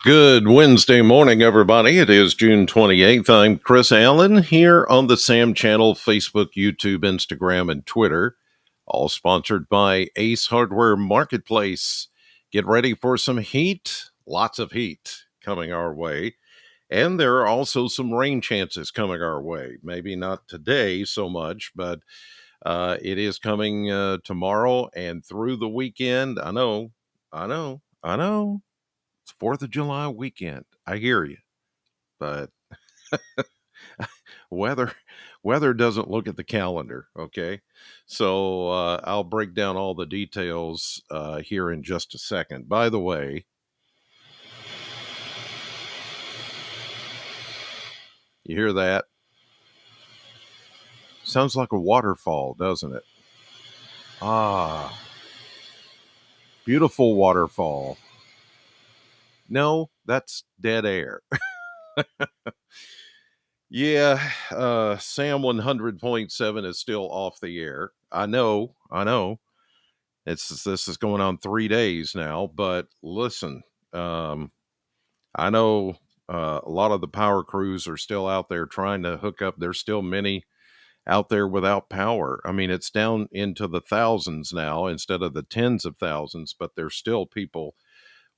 Good Wednesday morning, everybody. It is June 28th. I'm Chris Allen here on the SAM channel, Facebook, YouTube, Instagram, and Twitter, all sponsored by Ace Hardware Marketplace. Get ready for some heat, lots of heat coming our way. And there are also some rain chances coming our way. Maybe not today so much, but it is coming tomorrow and through the weekend. I know. It's 4th of July weekend. I hear you, but weather weather doesn't look at the calendar, okay? So I'll break down all the details here in just a second. By the way, you hear that? Sounds like a waterfall, doesn't it? Ah, beautiful waterfall. No, that's dead air. Yeah, Sam 100.7 is still off the air. I know. This is going on 3 days now, but listen, um, I know a lot of the power crews are still out there trying to hook up. There's still many out there without power. I mean, it's down into the thousands now instead of the tens of thousands, but there's still people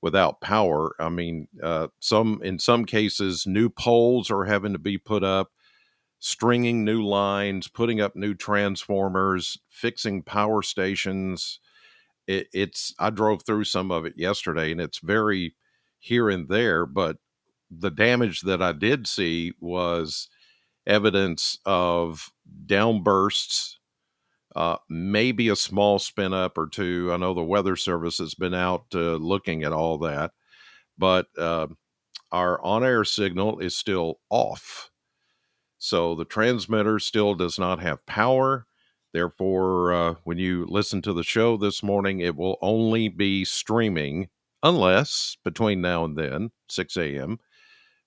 without power. I mean, in some cases, new poles are having to be put up, stringing new lines, putting up new transformers, fixing power stations. It's I drove through some of it yesterday, and it's very here and there, but the damage that I did see was evidence of downbursts, maybe a small spin up or two. I know the Weather Service has been out looking at all that, but our on air signal is still off. So the transmitter still does not have power. Therefore, when you listen to the show this morning, it will only be streaming unless between now and then, 6 a.m.,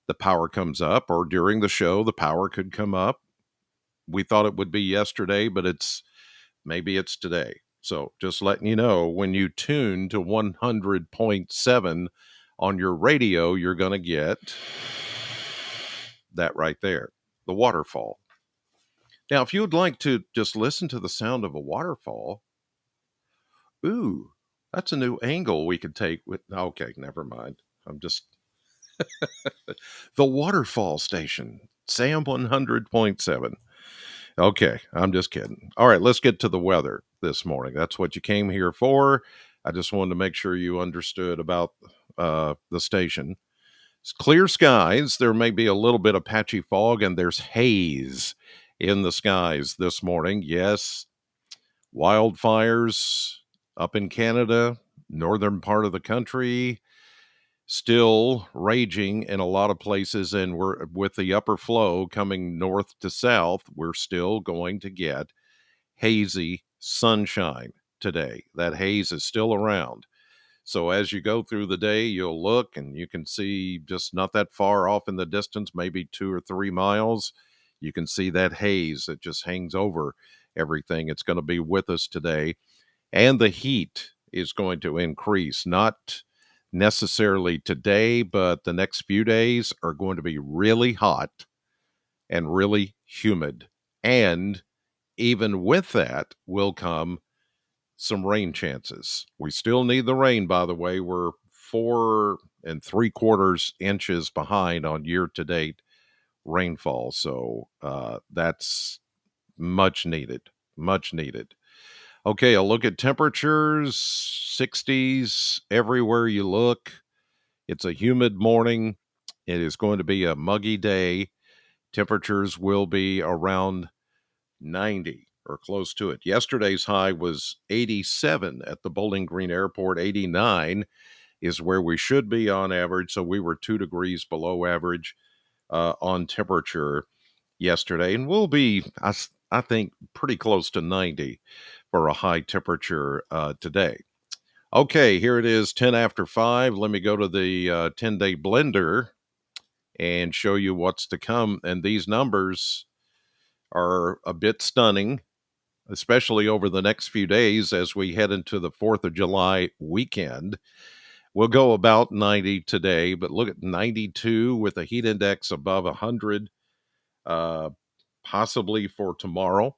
the power comes up, or during the show, the power could come up. We thought it would be yesterday, but maybe it's today. So just letting you know, when you tune to 100.7 on your radio, you're going to get that right there, the waterfall. Now, if you would like to just listen to the sound of a waterfall, ooh, that's a new angle we could take with. Okay, never mind. I'm just the waterfall station, Sam 100.7. Okay, I'm just kidding. All right, let's get to the weather this morning. That's what you came here for. I just wanted to make sure you understood about the station. It's clear skies. There may be a little bit of patchy fog, and there's haze in the skies this morning. Yes, wildfires up in Canada, northern part of the country, still raging in a lot of places. And we're with the upper flow coming north to south, we're still going to get hazy sunshine today. That haze is still around. So as you go through the day, you'll look and you can see just not that far off in the distance, maybe 2 or 3 miles. You can see that haze that just hangs over everything. It's going to be with us today. And the heat is going to increase, not necessarily today, but the next few days are going to be really hot and really humid. And even with that will come some rain chances. We still need the rain, by the way. We're 4.75 inches behind on year to date rainfall. So that's much needed, much needed. Okay, a look at temperatures, 60s everywhere you look. It's a humid morning. It is going to be a muggy day. Temperatures will be around 90 or close to it. Yesterday's high was 87 at the Bowling Green Airport. 89 is where we should be on average. So we were 2 degrees below average on temperature yesterday. And we'll be, I think, pretty close to 90 for a high temperature today. Okay, here it is, 10 after 5. Let me go to the 10-day blender and show you what's to come. And these numbers are a bit stunning, especially over the next few days as we head into the 4th of July weekend. We'll go about 90 today, but look at 92 with a heat index above 100, uh, possibly for tomorrow,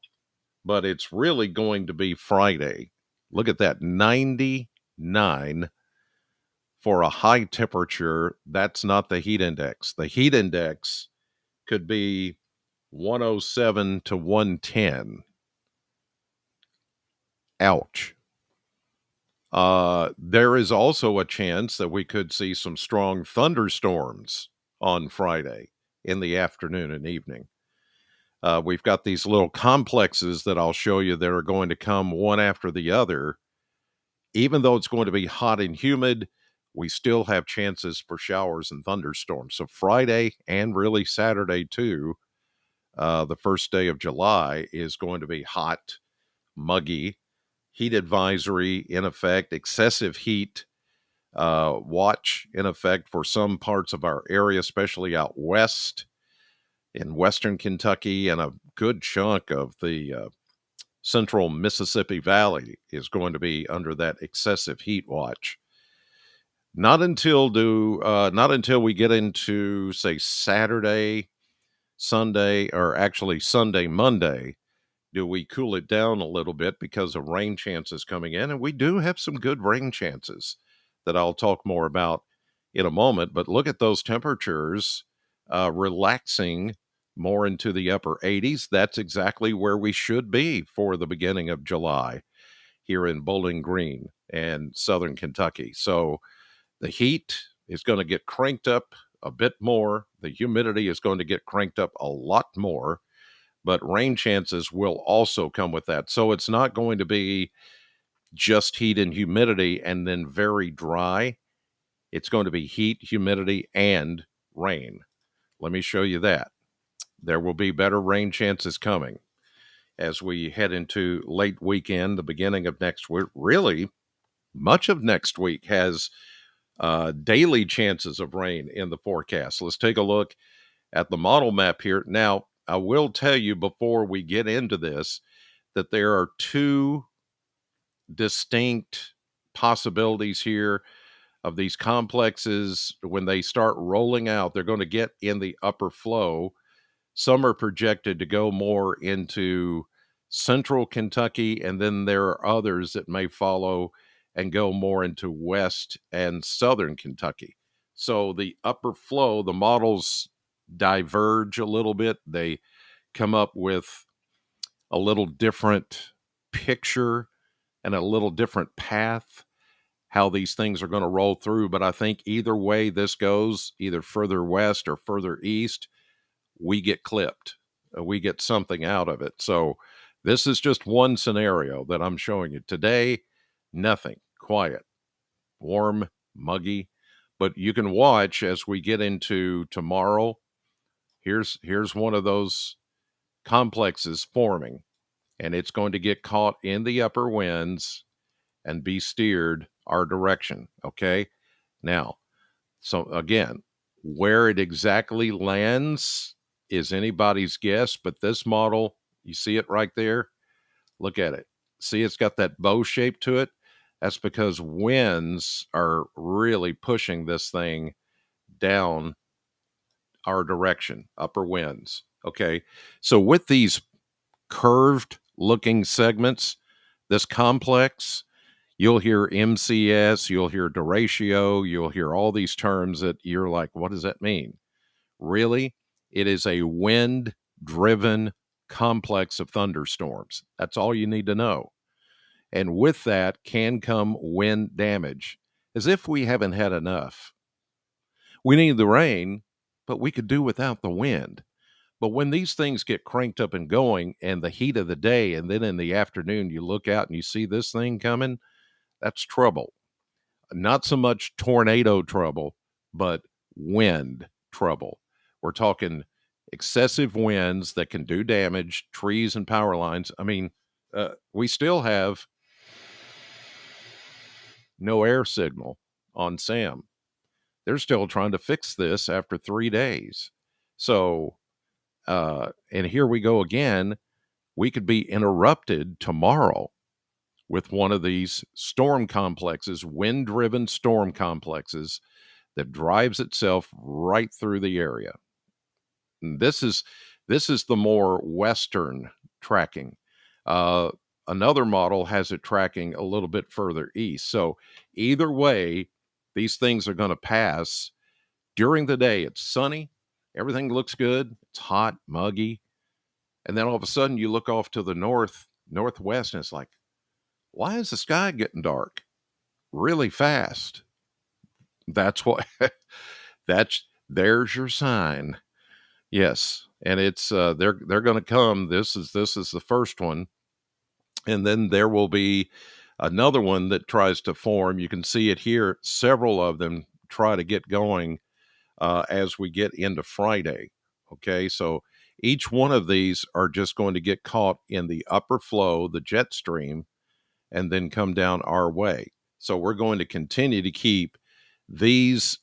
but it's really going to be Friday. Look at that, 99 for a high temperature. That's not the heat index. The heat index could be 107 to 110. Ouch. There is also a chance that we could see some strong thunderstorms on Friday in the afternoon and evening. We've got these little complexes that I'll show you that are going to come one after the other. Even though it's going to be hot and humid, we still have chances for showers and thunderstorms. So Friday and really Saturday too, the first day of July, is going to be hot, muggy, heat advisory in effect, excessive heat watch in effect for some parts of our area, especially out west in western Kentucky, and a good chunk of the central Mississippi Valley is going to be under that excessive heat watch. Not until we get into, say, Saturday, Sunday, or actually Sunday, Monday, do we cool it down a little bit because of rain chances coming in. And we do have some good rain chances that I'll talk more about in a moment. But look at those temperatures relaxing more into the upper 80s. That's exactly where we should be for the beginning of July here in Bowling Green and southern Kentucky. So the heat is going to get cranked up a bit more. The humidity is going to get cranked up a lot more, but rain chances will also come with that. So it's not going to be just heat and humidity and then very dry. It's going to be heat, humidity, and rain. Let me show you that. There will be better rain chances coming as we head into late weekend, the beginning of next week. Really, much of next week has daily chances of rain in the forecast. Let's take a look at the model map here. Now, I will tell you before we get into this that there are two distinct possibilities here of these complexes. When they start rolling out, they're going to get in the upper flow. Some are projected to go more into central Kentucky, and then there are others that may follow and go more into west and southern Kentucky. So the upper flow, the models diverge a little bit. They come up with a little different picture and a little different path how these things are going to roll through. But I think either way this goes, either further west or further east, we get clipped. We get something out of it. So this is just one scenario that I'm showing you. Today, nothing, quiet, warm, muggy. But you can watch as we get into tomorrow. Here's one of those complexes forming, and it's going to get caught in the upper winds and be steered our direction. Okay. Now, so again, where it exactly lands is anybody's guess, but this model, you see it right there? Look at it. See, it's got that bow shape to it. That's because winds are really pushing this thing down our direction, upper winds. Okay. So with these curved looking segments, this complex, you'll hear MCS, you'll hear derecho, you'll hear all these terms that you're like, what does that mean? Really? It is a wind driven complex of thunderstorms. That's all you need to know. And with that can come wind damage, as if we haven't had enough. We need the rain, but we could do without the wind. But when these things get cranked up and going and the heat of the day, and then in the afternoon, you look out and you see this thing coming, that's trouble. Not so much tornado trouble, but wind trouble. We're talking excessive winds that can do damage, trees and power lines. I mean, we still have no air signal on Sam. They're still trying to fix this after 3 days. So, and here we go again. We could be interrupted tomorrow with one of these storm complexes, wind driven storm complexes that drives itself right through the area. And this is the more western tracking. Uh, Another model has it tracking a little bit further east. So either way, these things are going to pass during the day. It's sunny, everything looks good, it's hot, muggy, and then all of a sudden you look off to the northwest, and it's like, why is the sky getting dark really fast? That's what there's your sign. Yes, and it's they're going to come. This is the first one, and then there will be another one that tries to form. You can see it here. Several of them try to get going as we get into Friday. Okay, so each one of these are just going to get caught in the upper flow, the jet stream, and then come down our way. So we're going to continue to keep these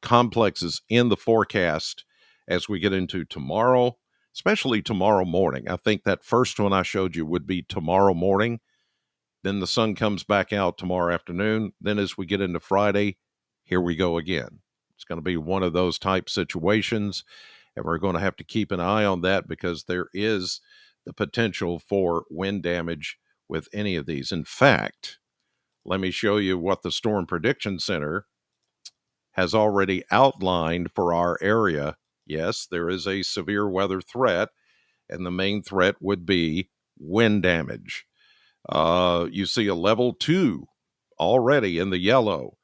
complexes in the forecast as we get into tomorrow, especially tomorrow morning. I think that first one I showed you would be tomorrow morning. Then the sun comes back out tomorrow afternoon. Then as we get into Friday, here we go again. It's going to be one of those type situations, and we're going to have to keep an eye on that because there is the potential for wind damage with any of these. In fact, let me show you what the Storm Prediction Center has already outlined for our area. Yes, there is a severe weather threat, and the main threat would be wind damage. You see a level 2 already in the yellow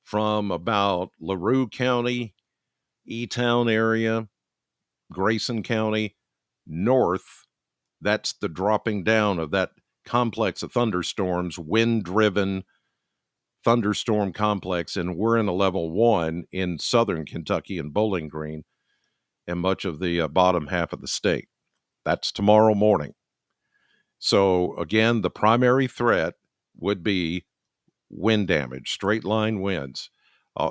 from about LaRue County, E-Town area, Grayson County, north. That's the dropping down of that complex of thunderstorms, wind-driven thunderstorm complex, and we're in a level 1 in southern Kentucky and Bowling Green and much of the bottom half of the state. That's tomorrow morning. So again, the primary threat would be wind damage, straight line winds,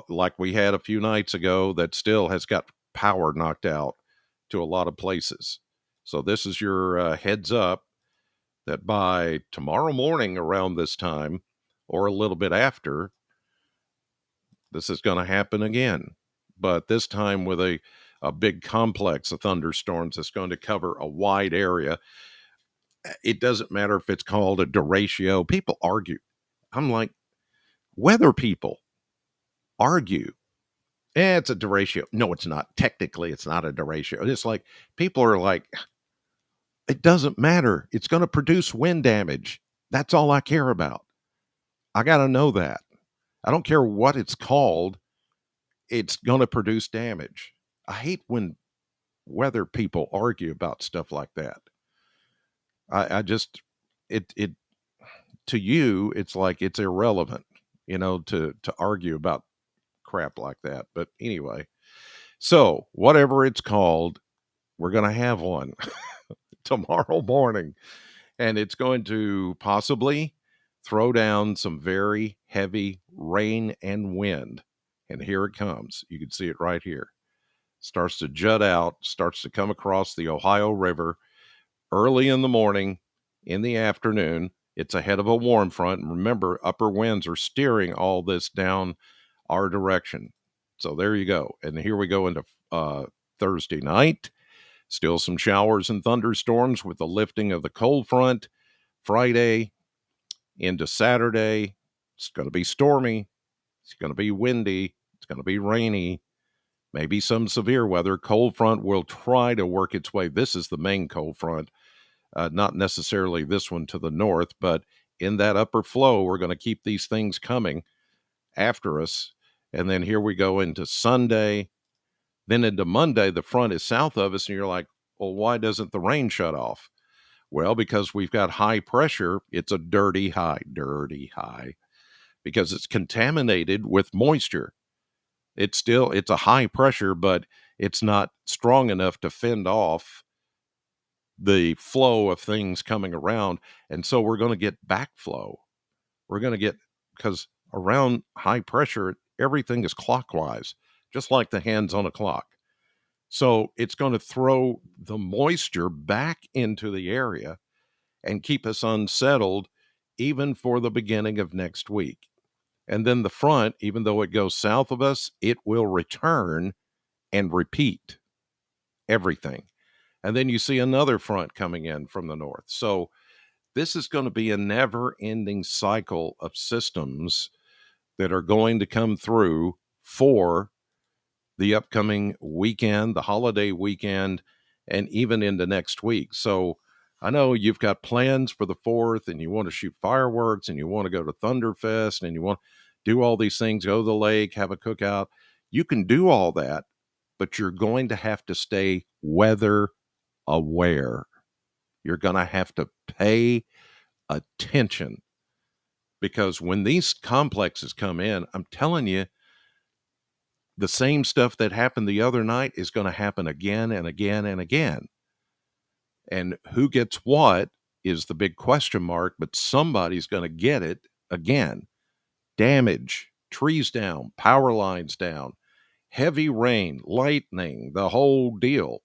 like we had a few nights ago that still has got power knocked out to a lot of places. So this is your heads up that by tomorrow morning around this time or a little bit after, this is going to happen again. But this time with a big complex of thunderstorms that's going to cover a wide area. It doesn't matter if it's called a derecho. People argue. I'm like, weather people argue. It's a derecho. No, it's not. Technically, it's not a derecho. It's like people are like, it doesn't matter. It's going to produce wind damage. That's all I care about. I got to know that. I don't care what it's called. It's going to produce damage. I hate when weather people argue about stuff like that. I just, it, to you, it's like it's irrelevant, to argue about crap like that. But anyway, so whatever it's called, we're going to have one tomorrow morning, and it's going to possibly throw down some very heavy rain and wind. And here it comes. You can see it right here. Starts to jut out, starts to come across the Ohio River early in the morning, in the afternoon. It's ahead of a warm front. And remember, upper winds are steering all this down our direction. So there you go. And here we go into Thursday night. Still some showers and thunderstorms with the lifting of the cold front. Friday into Saturday, it's going to be stormy. It's going to be windy. It's going to be rainy. Maybe some severe weather. Cold front will try to work its way. This is the main cold front, not necessarily this one to the north, but in that upper flow, we're going to keep these things coming after us. And then here we go into Sunday. Then into Monday, the front is south of us, and you're like, well, why doesn't the rain shut off? Well, because we've got high pressure. It's a dirty high, because it's contaminated with moisture. It's a high pressure, but it's not strong enough to fend off the flow of things coming around. And so we're going to get backflow. We're going to get, because around high pressure, everything is clockwise, just like the hands on a clock. So it's going to throw the moisture back into the area and keep us unsettled even for the beginning of next week. And then the front, even though it goes south of us, it will return and repeat everything. And then you see another front coming in from the north. So this is going to be a never ending cycle of systems that are going to come through for the upcoming weekend, the holiday weekend, and even into next week. So I know you've got plans for the 4th and you want to shoot fireworks and you want to go to Thunderfest and you want to do all these things, go to the lake, have a cookout. You can do all that, but you're going to have to stay weather aware. You're going to have to pay attention because when these complexes come in, I'm telling you, the same stuff that happened the other night is going to happen again and again and again. And who gets what is the big question mark, but somebody's going to get it again. Damage, trees down, power lines down, heavy rain, lightning, the whole deal.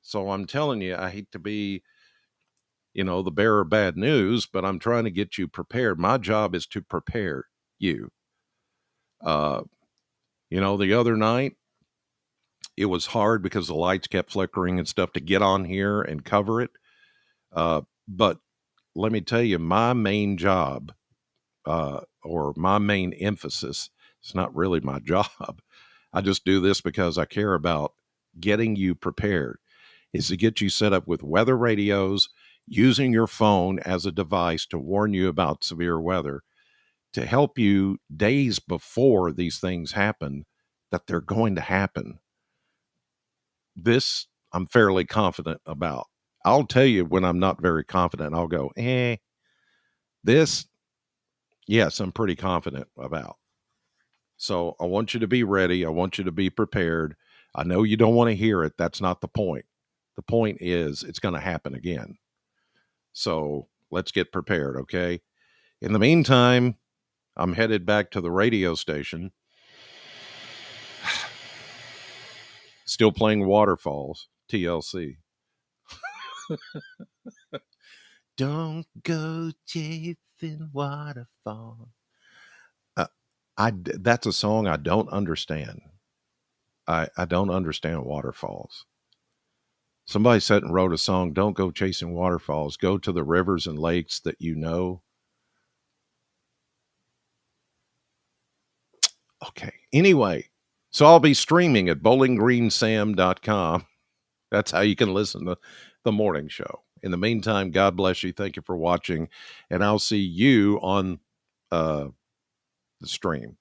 So I'm telling you, I hate to be, the bearer of bad news, but I'm trying to get you prepared. My job is to prepare you. Uh, the other night, it was hard because the lights kept flickering and stuff to get on here and cover it. But let me tell you, my main job, or my main emphasis, it's not really my job. I just do this because I care about getting you prepared, is to get you set up with weather radios, using your phone as a device to warn you about severe weather, to help you days before these things happen, that they're going to happen. This I'm fairly confident about. I'll tell you when I'm not very confident, I'll go, this, yes, I'm pretty confident about. So I want you to be ready. I want you to be prepared. I know you don't want to hear it. That's not the point. The point is it's going to happen again. So let's get prepared, okay? In the meantime, I'm headed back to the radio station, still playing Waterfalls, TLC. Don't go chasing waterfalls. That's a song I don't understand. I don't understand waterfalls. Somebody sat and wrote a song, don't go chasing waterfalls, go to the rivers and lakes that you know. Okay. Anyway, so I'll be streaming at bowlinggreensam.com. That's how you can listen to the morning show. In the meantime, God bless you. Thank you for watching, and I'll see you on the stream.